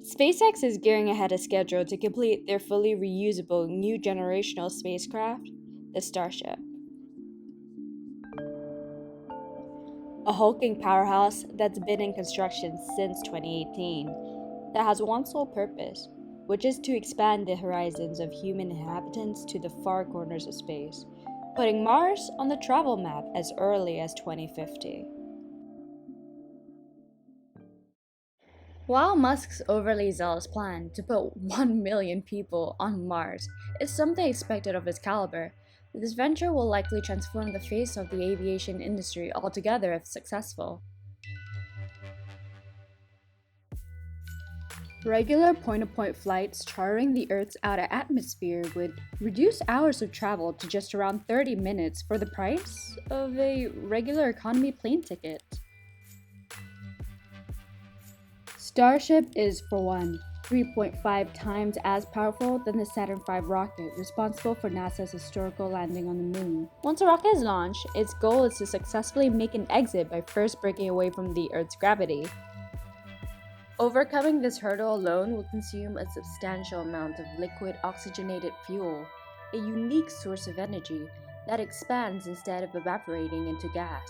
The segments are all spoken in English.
SpaceX is gearing ahead of schedule to complete their fully reusable new generational spacecraft, the Starship. A hulking powerhouse that's been in construction since 2018, that has one sole purpose, which is to expand the horizons of human inhabitants to the far corners of space, putting Mars on the travel map as early as 2050. While Musk's overly zealous plan to put 1 million people on Mars is something expected of his caliber, this venture will likely transform the face of the aviation industry altogether if successful. Regular point-to-point flights charting the Earth's outer atmosphere would reduce hours of travel to just around 30 minutes for the price of a regular economy plane ticket. Starship is, for one, 3.5 times as powerful than the Saturn V rocket responsible for NASA's historical landing on the moon. Once a rocket is launched, its goal is to successfully make an exit by first breaking away from the Earth's gravity. Overcoming this hurdle alone will consume a substantial amount of liquid oxygenated fuel, a unique source of energy that expands instead of evaporating into gas.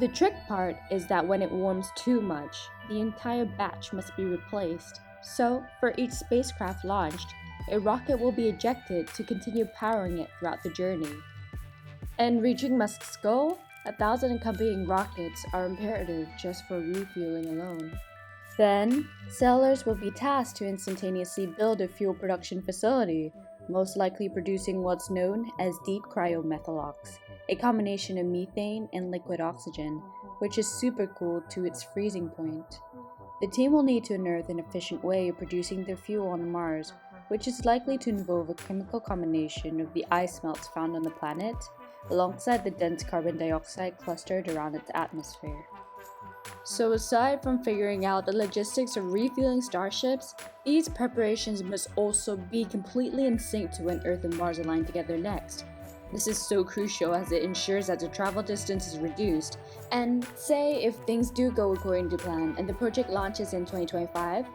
The trick part is that when it warms too much, the entire batch must be replaced. So, for each spacecraft launched, a rocket will be ejected to continue powering it throughout the journey. And reaching Musk's goal, 1,000 accompanying rockets are imperative just for refueling alone. Then, sailors will be tasked to instantaneously build a fuel production facility, most likely producing what's known as deep cryomethalox, a combination of methane and liquid oxygen, which is supercooled to its freezing point. The team will need to unearth an efficient way of producing their fuel on Mars, which is likely to involve a chemical combination of the ice melts found on the planet, alongside the dense carbon dioxide clustered around its atmosphere. So aside from figuring out the logistics of refueling starships, these preparations must also be completely in sync to when Earth and Mars align together next. This is so crucial as it ensures that the travel distance is reduced, and say if things do go according to plan and the project launches in 2025,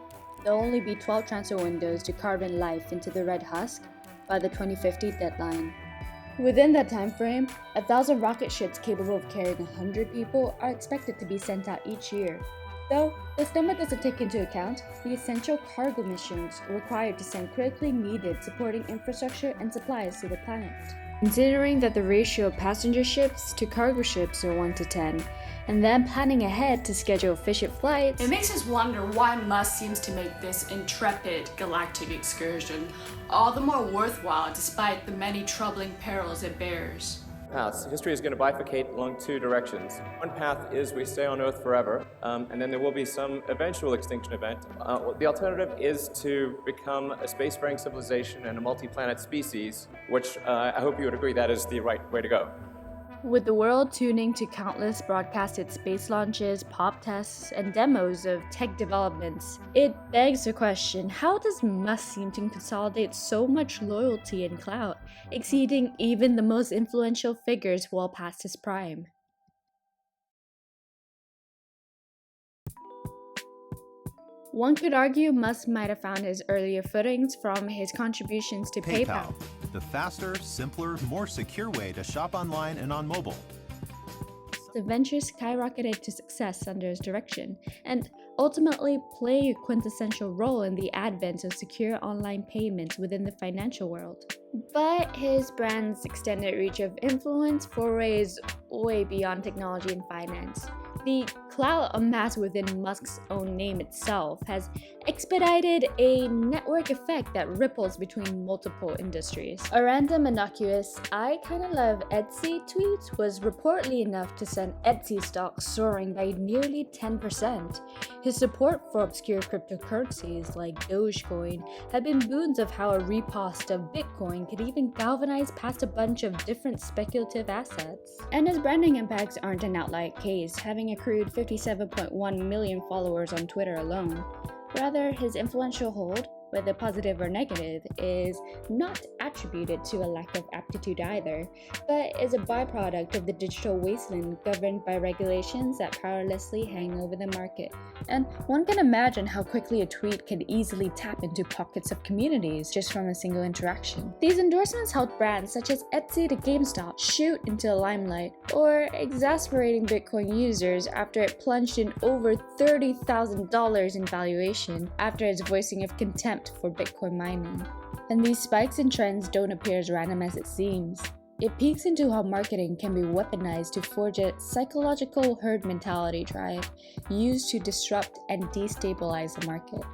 there'll only be 12 transfer windows to carbon life into the red husk by the 2050 deadline. Within that time frame, 1,000 rocket ships capable of carrying 100 people are expected to be sent out each year. Though, this number doesn't take into account the essential cargo missions required to send critically needed supporting infrastructure and supplies to the planet. Considering that the ratio of passenger ships to cargo ships are 1 to 10, and then planning ahead to schedule efficient flights, it makes us wonder why Musk seems to make this intrepid galactic excursion all the more worthwhile despite the many troubling perils it bears. Paths. History is going to bifurcate along two directions. One path is we stay on Earth forever, and then there will be some eventual extinction event. The alternative is to become a spacefaring civilization and a multi-planet species, which I hope you would agree that is the right way to go. With the world tuning to countless broadcasted space launches, pop tests, and demos of tech developments, it begs the question, how does Musk seem to consolidate so much loyalty and clout, exceeding even the most influential figures well past his prime? One could argue Musk might have found his earlier footings from his contributions to PayPal. The faster, simpler, more secure way to shop online and on mobile. The venture skyrocketed to success under his direction, and ultimately play a quintessential role in the advent of secure online payments within the financial world. But his brand's extended reach of influence forays way beyond technology and finance. The clout amassed within Musk's own name itself has expedited a network effect that ripples between multiple industries. A random innocuous "I kinda love Etsy" tweet was reportedly enough to send Etsy stock soaring by nearly 10%. His support for obscure cryptocurrencies like Dogecoin had been boons of how a repost of Bitcoin could even galvanize past a bunch of different speculative assets. And his branding impacts aren't an outlier case, having accrued 57.1 million followers on Twitter alone. Rather, his influential hold, whether positive or negative, is not attributed to a lack of aptitude either, but is a byproduct of the digital wasteland governed by regulations that powerlessly hang over the market. And one can imagine how quickly a tweet can easily tap into pockets of communities just from a single interaction. These endorsements helped brands such as Etsy to GameStop shoot into the limelight, or exasperating Bitcoin users after it plunged in over $30,000 in valuation after its voicing of contempt for Bitcoin mining. And these spikes in trends don't appear as random as it seems. It peeks into how marketing can be weaponized to forge a psychological herd mentality drive used to disrupt and destabilize the market.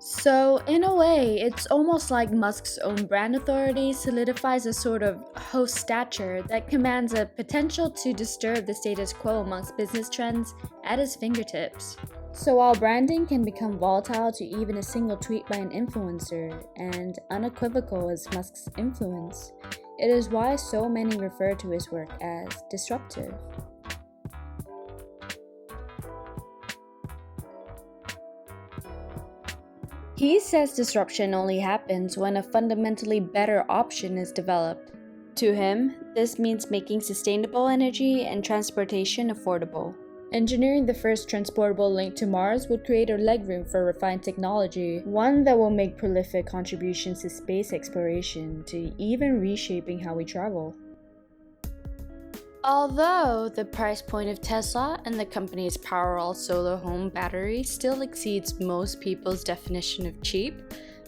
So, in a way, it's almost like Musk's own brand authority solidifies a sort of host stature that commands a potential to disturb the status quo amongst business trends at his fingertips. So while branding can become volatile to even a single tweet by an influencer, and unequivocal as Musk's influence, it is why so many refer to his work as disruptive. He says disruption only happens when a fundamentally better option is developed. To him, this means making sustainable energy and transportation affordable. Engineering the first transportable link to Mars would create a legroom for refined technology, one that will make prolific contributions to space exploration, to even reshaping how we travel. Although the price point of Tesla and the company's Powerwall solar home battery still exceeds most people's definition of cheap,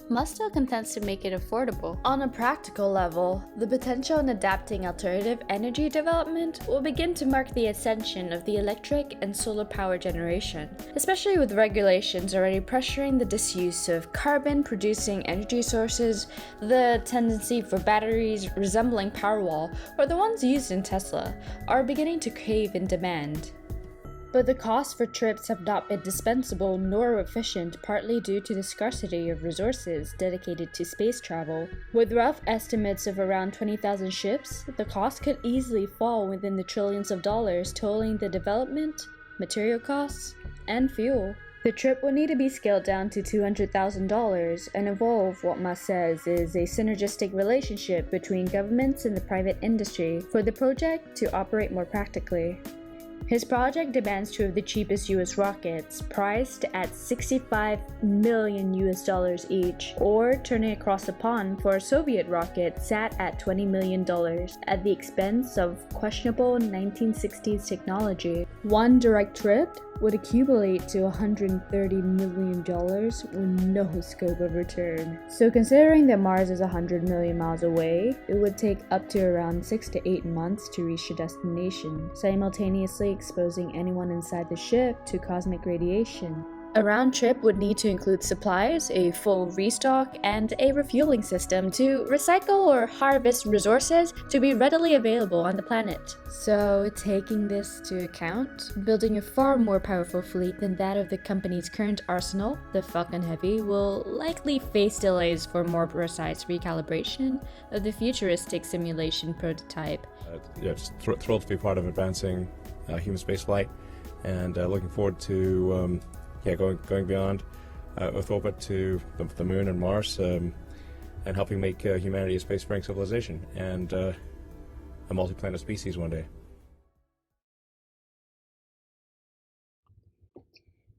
Musk still contends to make it affordable. On a practical level, the potential in adapting alternative energy development will begin to mark the ascension of the electric and solar power generation, especially with regulations already pressuring the disuse of carbon-producing energy sources, the tendency for batteries resembling Powerwall, or the ones used in Tesla, are beginning to cave in demand. But the costs for trips have not been dispensable nor efficient, partly due to the scarcity of resources dedicated to space travel. With rough estimates of around 20,000 ships, the cost could easily fall within the trillions of dollars, totaling the development, material costs, and fuel. The trip will need to be scaled down to $200,000 and involve what Musk says is a synergistic relationship between governments and the private industry for the project to operate more practically. His project demands two of the cheapest US rockets, priced at $65 million each, or turning across the pond for a Soviet rocket sat at $20 million, at the expense of questionable 1960s technology. One direct trip would accumulate to $130 million with no scope of return. So considering that Mars is 100 million miles away, it would take up to around 6 to 8 months to reach the destination, simultaneously exposing anyone inside the ship to cosmic radiation. A round trip would need to include supplies, a full restock, and a refueling system to recycle or harvest resources to be readily available on the planet. So, taking this to account, building a far more powerful fleet than that of the company's current arsenal, the Falcon Heavy, will likely face delays for more precise recalibration of the futuristic simulation prototype. Just thrilled to be part of advancing human spaceflight, and looking forward to going beyond Earth orbit to the Moon and Mars, and helping make humanity a spacefaring civilization and a multiplanet species one day.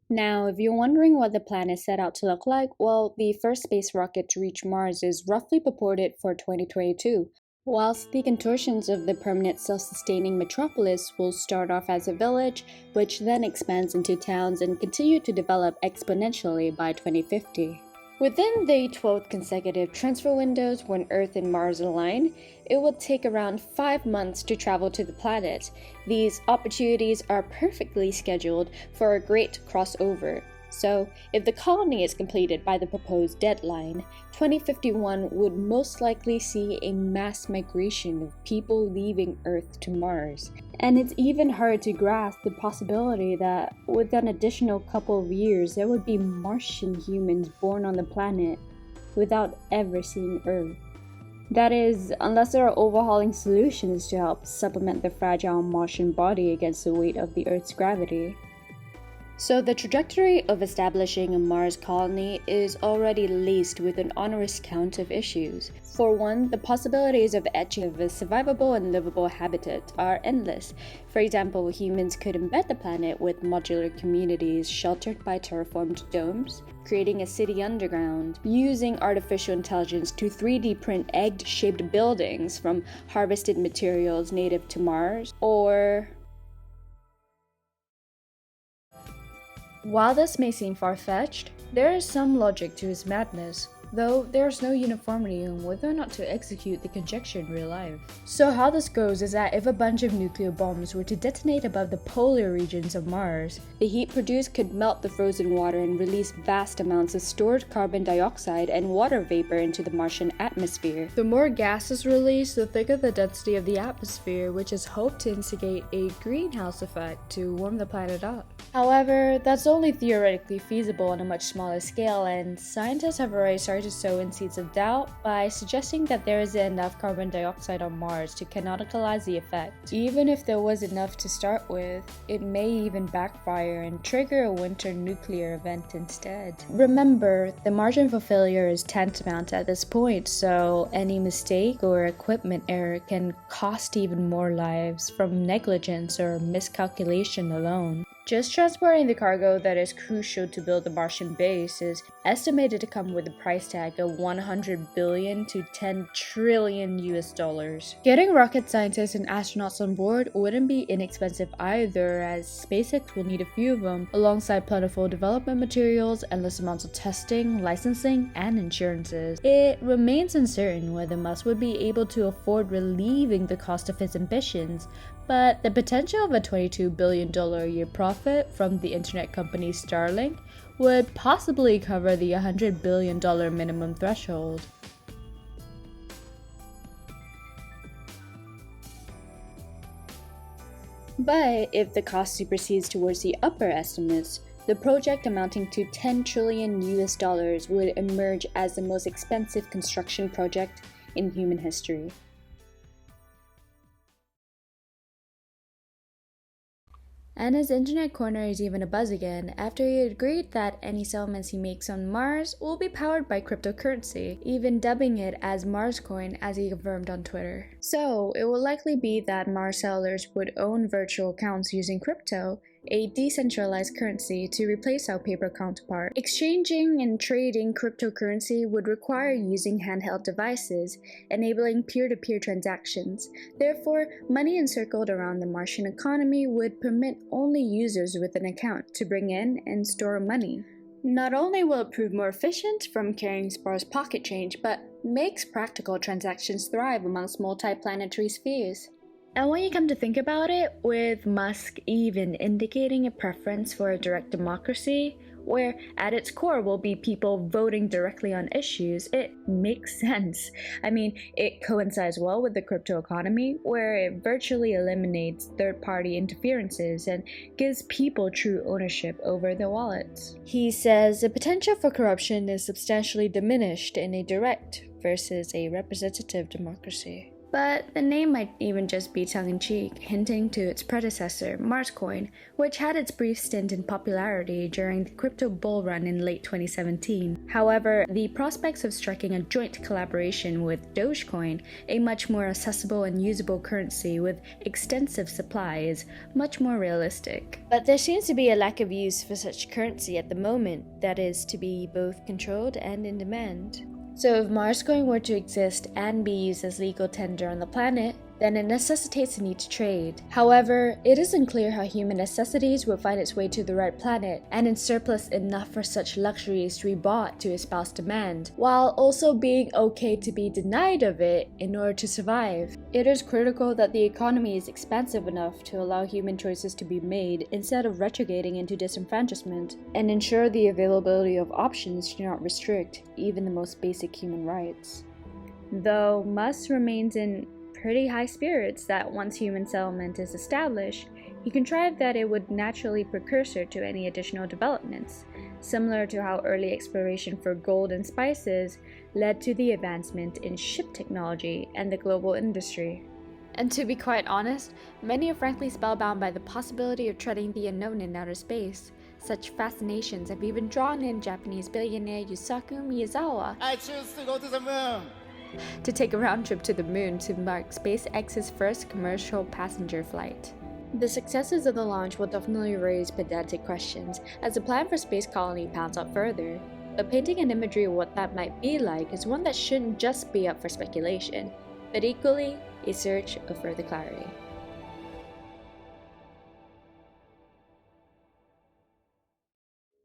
Now, if you're wondering what the plan is set out to look like, well, the first space rocket to reach Mars is roughly purported for 2022. Whilst the contortions of the permanent self-sustaining metropolis will start off as a village, which then expands into towns and continue to develop exponentially by 2050. Within the 12th consecutive transfer windows when Earth and Mars align, it will take around 5 months to travel to the planet. These opportunities are perfectly scheduled for a great crossover. So, if the colony is completed by the proposed deadline, 2051 would most likely see a mass migration of people leaving Earth to Mars. And it's even hard to grasp the possibility that with an additional couple of years, there would be Martian humans born on the planet without ever seeing Earth. That is, unless there are overhauling solutions to help supplement the fragile Martian body against the weight of the Earth's gravity. So the trajectory of establishing a Mars colony is already laced with an onerous count of issues. For one, the possibilities of etching of a survivable and livable habitat are endless. For example, humans could embed the planet with modular communities sheltered by terraformed domes, creating a city underground, using artificial intelligence to 3D print egg-shaped buildings from harvested materials native to Mars, or... While this may seem far-fetched, there is some logic to his madness, though there is no uniformity on whether or not to execute the conjecture in real life. So how this goes is that if a bunch of nuclear bombs were to detonate above the polar regions of Mars, the heat produced could melt the frozen water and release vast amounts of stored carbon dioxide and water vapor into the Martian atmosphere. The more gas is released, the thicker the density of the atmosphere, which is hoped to instigate a greenhouse effect to warm the planet up. However, that's only theoretically feasible on a much smaller scale, and scientists have already started to sow in seeds of doubt by suggesting that there is enough carbon dioxide on Mars to canonicalize the effect. Even if there was enough to start with, it may even backfire and trigger a winter nuclear event instead. Remember, the margin for failure is tantamount at this point, so any mistake or equipment error can cost even more lives from negligence or miscalculation alone. Just transporting the cargo that is crucial to build the Martian base is estimated to come with a price tag of 100 billion to 10 trillion US dollars. Getting rocket scientists and astronauts on board wouldn't be inexpensive either, as SpaceX will need a few of them, alongside plentiful development materials, endless amounts of testing, licensing, and insurances. It remains uncertain whether Musk would be able to afford relieving the cost of his ambitions, but the potential of a $22 billion a year profit from the internet company Starlink would possibly cover the $100 billion minimum threshold. But if the cost supersedes towards the upper estimates, the project amounting to 10 trillion US dollars would emerge as the most expensive construction project in human history. And his internet corner is even abuzz again after he agreed that any settlements he makes on Mars will be powered by cryptocurrency, even dubbing it as Marscoin, as he confirmed on Twitter. So it will likely be that Mars settlers would own virtual accounts using crypto, a decentralized currency, to replace our paper counterpart. Exchanging and trading cryptocurrency would require using handheld devices, enabling peer-to-peer transactions. Therefore, money encircled around the Martian economy would permit only users with an account to bring in and store money. Not only will it prove more efficient from carrying sparse pocket change, but makes practical transactions thrive amongst multiplanetary spheres. And when you come to think about it, with Musk even indicating a preference for a direct democracy, where at its core will be people voting directly on issues, it makes sense. I mean, it coincides well with the crypto economy, where it virtually eliminates third-party interferences and gives people true ownership over their wallets. He says the potential for corruption is substantially diminished in a direct versus a representative democracy. But the name might even just be tongue-in-cheek, hinting to its predecessor, Marscoin, which had its brief stint in popularity during the crypto bull run in late 2017. However, the prospects of striking a joint collaboration with Dogecoin, a much more accessible and usable currency with extensive supply, is much more realistic. But there seems to be a lack of use for such currency at the moment that is to be both controlled and in demand. So if Marscoin were to exist and be used as legal tender on the planet, then it necessitates the need to trade. However, it isn't clear how human necessities would find its way to the red planet, and in surplus enough for such luxuries to be bought to espouse demand, while also being okay to be denied of it in order to survive. It is critical that the economy is expansive enough to allow human choices to be made instead of retrograding into disenfranchisement, and ensure the availability of options do not restrict even the most basic human rights. Though Musk remains in pretty high spirits that once human settlement is established, he contrived that it would naturally precursor to any additional developments, similar to how early exploration for gold and spices led to the advancement in ship technology and the global industry. And to be quite honest, many are frankly spellbound by the possibility of treading the unknown in outer space, Such fascinations have even drawn in Japanese billionaire Yusaku Miyazawa I choose to go to the moon. to take a round trip to the moon to mark SpaceX's first commercial passenger flight. The successes of the launch will definitely raise pedantic questions as the plan for space colony pans out further, but painting an imagery of what that might be like is one that shouldn't just be up for speculation, but equally a search of further clarity.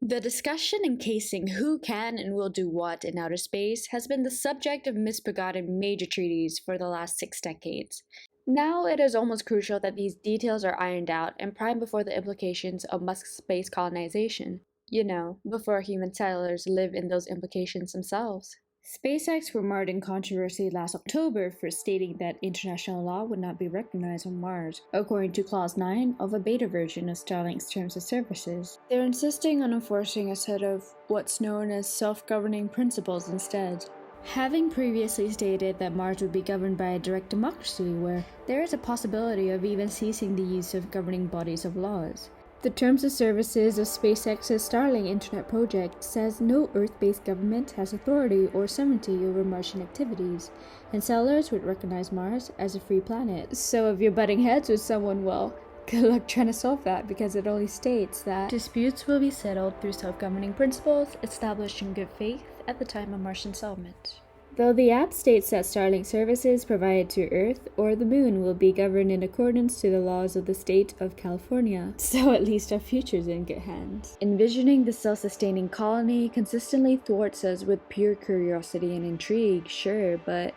The discussion encasing who can and will do what in outer space has been the subject of misbegotten major treaties for the last 6 decades. Now it is almost crucial that these details are ironed out and primed before the implications of Musk's space colonization. You know, before human settlers live in those implications themselves. SpaceX were marred in controversy last October for stating that international law would not be recognized on Mars, according to Clause 9 of a beta version of Starlink's Terms of Services. They're insisting on enforcing a set of what's known as self-governing principles instead. Having previously stated that Mars would be governed by a direct democracy where there is a possibility of even ceasing the use of governing bodies of laws. The Terms of Services of SpaceX's Starlink Internet project says no Earth-based government has authority or sovereignty over Martian activities, and settlers would recognize Mars as a free planet. So if you're butting heads with someone, well, good luck trying to solve that, because it only states that disputes will be settled through self-governing principles established in good faith at the time of Martian settlement. Though the app states that Starlink services provided to Earth or the Moon will be governed in accordance to the laws of the state of California, so at least our future's in good hands. Envisioning the self-sustaining colony consistently thwarts us with pure curiosity and intrigue, sure, but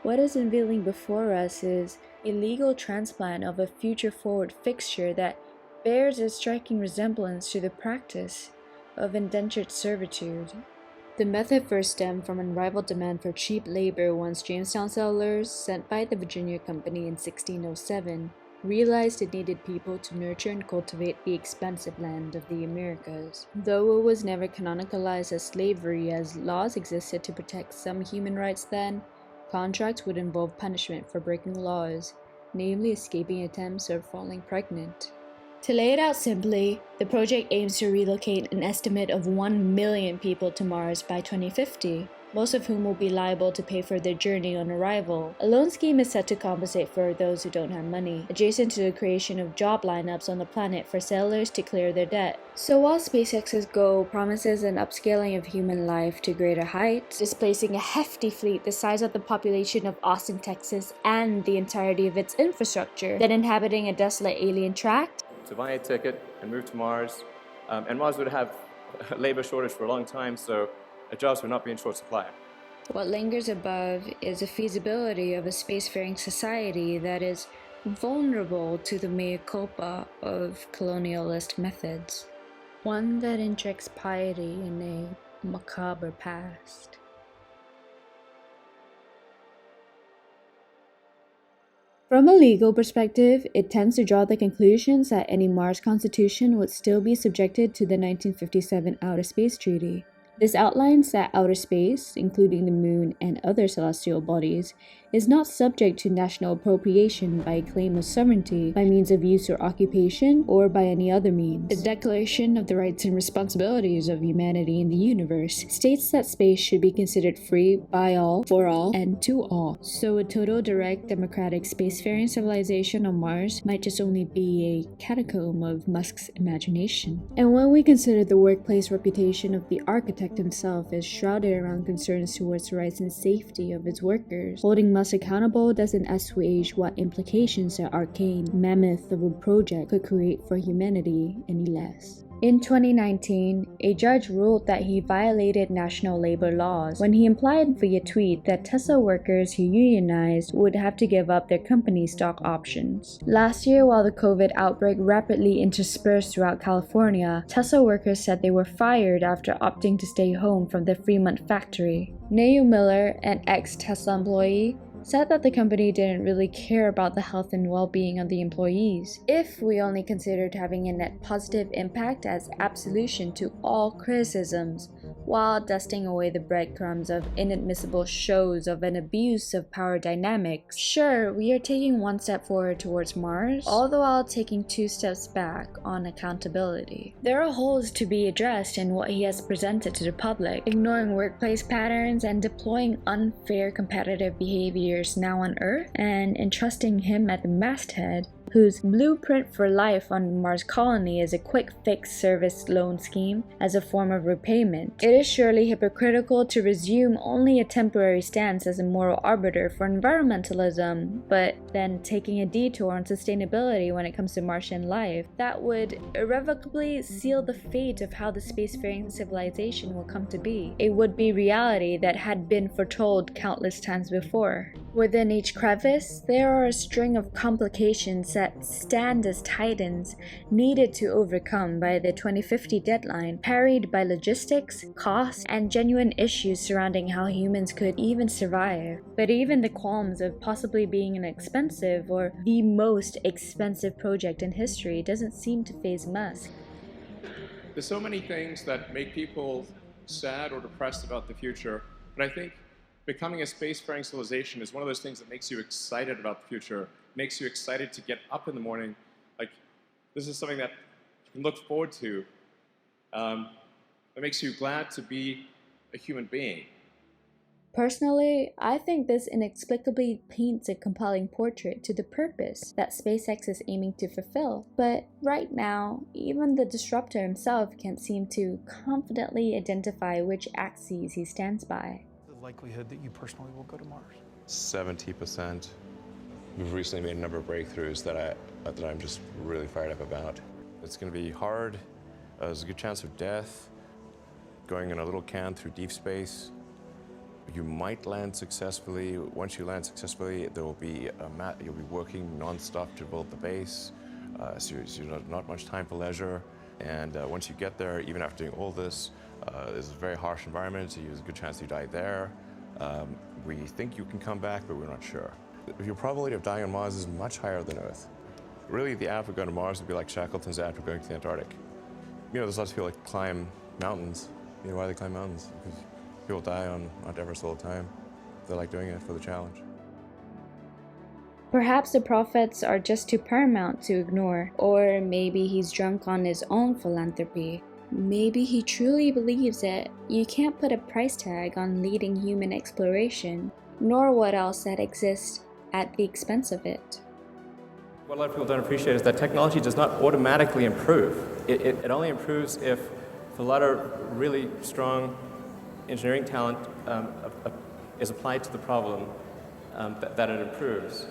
what is unveiling before us is a legal transplant of a future-forward fixture that bears a striking resemblance to the practice of indentured servitude. The method first stemmed from unrivaled demand for cheap labor once Jamestown settlers, sent by the Virginia Company in 1607, realized it needed people to nurture and cultivate the expansive land of the Americas. Though it was never canonicalized as slavery, as laws existed to protect some human rights then, contracts would involve punishment for breaking laws, namely escaping attempts or falling pregnant. To lay it out simply, the project aims to relocate an estimate of 1 million people to Mars by 2050, most of whom will be liable to pay for their journey on arrival. A loan scheme is set to compensate for those who don't have money, adjacent to the creation of job lineups on the planet for settlers to clear their debt. So while SpaceX's goal promises an upscaling of human life to greater heights, displacing a hefty fleet the size of the population of Austin, Texas, and the entirety of its infrastructure, then inhabiting a desolate alien tract, to buy a ticket and move to Mars. And Mars would have a labor shortage for a long time, so jobs would not be in short supply. what lingers above is the feasibility of a spacefaring society that is vulnerable to the mea culpa of colonialist methods. One that injects piety in a macabre past. From a legal perspective, it tends to draw the conclusions that any Mars constitution would still be subjected to the 1957 Outer Space Treaty. This outlines that outer space, including the Moon and other celestial bodies, is not subject to national appropriation by a claim of sovereignty by means of use or occupation, or by any other means. The Declaration of the Rights and Responsibilities of Humanity in the Universe states that space should be considered free by all, for all, and to all. So a total direct democratic spacefaring civilization on Mars might just only be a catacomb of Musk's imagination. And when we consider the workplace reputation of the architect himself is shrouded around concerns towards the rights and safety of his workers, holding Musk accountable doesn't assuage what implications the arcane mammoth of a project could create for humanity any less. In 2019, a judge ruled that he violated national labor laws when he implied via tweet that Tesla workers who unionized would have to give up their company stock options. Last year, while the COVID outbreak rapidly interspersed throughout California, Tesla workers said they were fired after opting to stay home from their Fremont factory. Neil Miller, an ex-Tesla employee, said that the company didn't really care about the health and well-being of the employees, if we only considered having a net positive impact as absolution to all criticisms, while dusting away the breadcrumbs of inadmissible shows of an abuse of power dynamics. Sure, we are taking one step forward towards Mars, all the while taking 2 steps back on accountability. There are holes to be addressed in what he has presented to the public, ignoring workplace patterns and deploying unfair competitive behaviors now on Earth, and entrusting him at the masthead, whose blueprint for life on Mars colony is a quick fix service loan scheme as a form of repayment. It is surely hypocritical to resume only a temporary stance as a moral arbiter for environmentalism, but then taking a detour on sustainability when it comes to Martian life. That would irrevocably seal the fate of how the spacefaring civilization will come to be, a would-be reality that had been foretold countless times before. Within each crevice, there are a string of complications that stand as titans needed to overcome by the 2050 deadline, parried by logistics, costs, and genuine issues surrounding how humans could even survive. But even the qualms of possibly being an expensive or the most expensive project in history doesn't seem to faze Musk. There's so many things that make people sad or depressed about the future, but I think becoming a spacefaring civilization is one of those things that makes you excited about the future, makes you excited to get up in the morning. Like, this is something that you can look forward to. It makes you glad to be a human being. Personally, I think this inexplicably paints a compelling portrait to the purpose that SpaceX is aiming to fulfill. But right now, even the disruptor himself can't seem to confidently identify which axes he stands by. The likelihood that you personally will go to Mars? 70%. We've recently made a number of breakthroughs that I'm just really fired up about. It's going to be hard. There's a good chance of death. Going in a little can through deep space. You might land successfully. Once you land successfully, there will be you'll be working non-stop to build the base. So not much time for leisure. And once you get there, even after doing all this, it's a very harsh environment, so there's a good chance you die there. We think you can come back, but we're not sure. Your probability of dying on Mars is much higher than Earth. Really, the app of going to Mars would be like Shackleton's app of going to the Antarctic. You know, there's lots of people that climb mountains. You know why they climb mountains? Because people die on Mount Everest all the time. They like doing it for the challenge. Perhaps the prophets are just too paramount to ignore, or maybe he's drunk on his own philanthropy. Maybe he truly believes that you can't put a price tag on leading human exploration, nor what else that exists at the expense of it. What a lot of people don't appreciate is that technology does not automatically improve. It only improves if a lot of really strong engineering talent is applied to the problem that it improves.